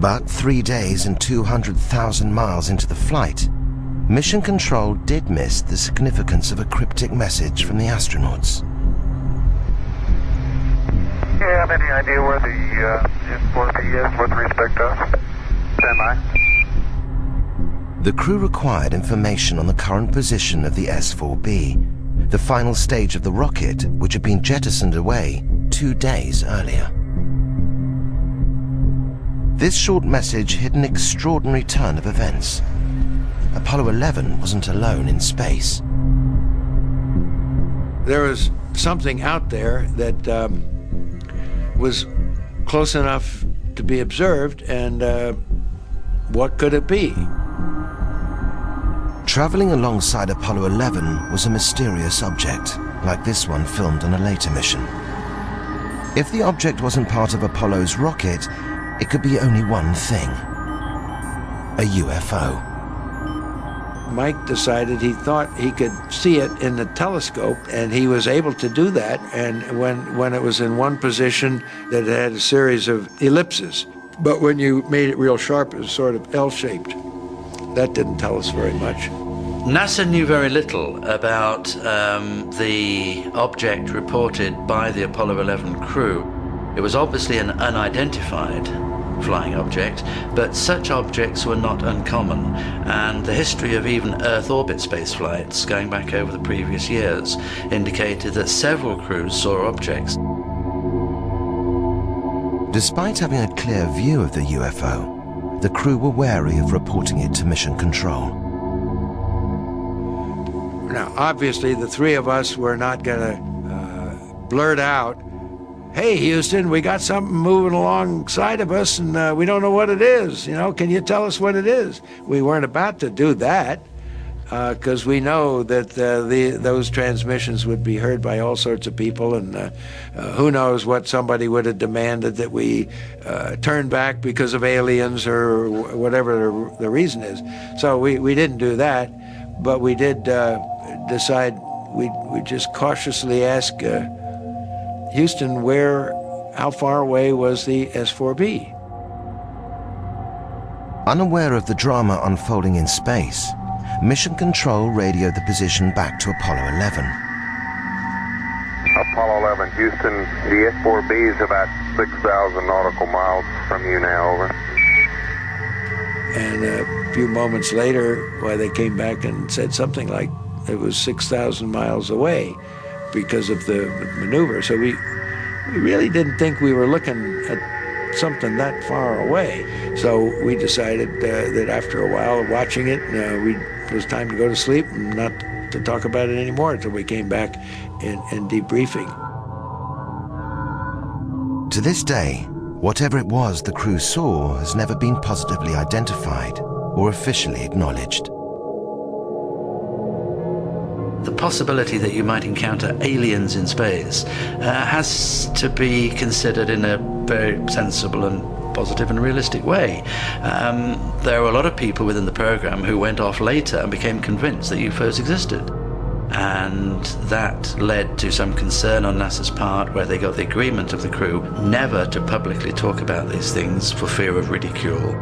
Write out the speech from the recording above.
But 3 days and 200,000 miles into the flight, Mission Control did miss the significance of a cryptic message from the astronauts. Do you have any idea where the S4B is with respect to us? Stand by. The crew required information on the current position of the S4B, the final stage of the rocket which had been jettisoned away 2 days earlier. This short message hid an extraordinary turn of events. Apollo 11 wasn't alone in space. There was something out there that was close enough to be observed, and what could it be? Traveling alongside Apollo 11 was a mysterious object, like this one filmed on a later mission. If the object wasn't part of Apollo's rocket, it could be only one thing: a UFO. Mike decided he thought he could see it in the telescope, and he was able to do that. And when it was in one position, that it had a series of ellipses. But when you made it real sharp, it was sort of L-shaped. That didn't tell us very much. NASA knew very little about the object reported by the Apollo 11 crew. It was obviously an unidentified flying object, but such objects were not uncommon, and the history of even Earth orbit space flights going back over the previous years indicated that several crews saw objects. Despite having a clear view of the UFO, the crew were wary of reporting it to Mission Control. Now, obviously, the three of us were not going to blurt out, "Hey, Houston, we got something moving alongside of us, and we don't know what it is. You know, can you tell us what it is?" We weren't about to do that, because we know that those transmissions would be heard by all sorts of people, and who knows what somebody would have demanded that we turn back because of aliens or whatever the reason is. So we didn't do that, but we did decide we'd just cautiously ask Houston, how far away was the S4B? Unaware of the drama unfolding in space, Mission Control radioed the position back to Apollo 11. Apollo 11, Houston, the S4B is about 6,000 nautical miles from you now, over. And a few moments later, they came back and said something like it was 6,000 miles away because of the maneuver. So we really didn't think we were looking at something that far away. So we decided that after a while of watching it, it was time to go to sleep and not to talk about it anymore until we came back and debriefing. To this day, whatever it was the crew saw has never been positively identified or officially acknowledged. The possibility that you might encounter aliens in space has to be considered in a very sensible and positive and realistic way. There were a lot of people within the program who went off later and became convinced that UFOs existed. And that led to some concern on NASA's part, where they got the agreement of the crew never to publicly talk about these things for fear of ridicule.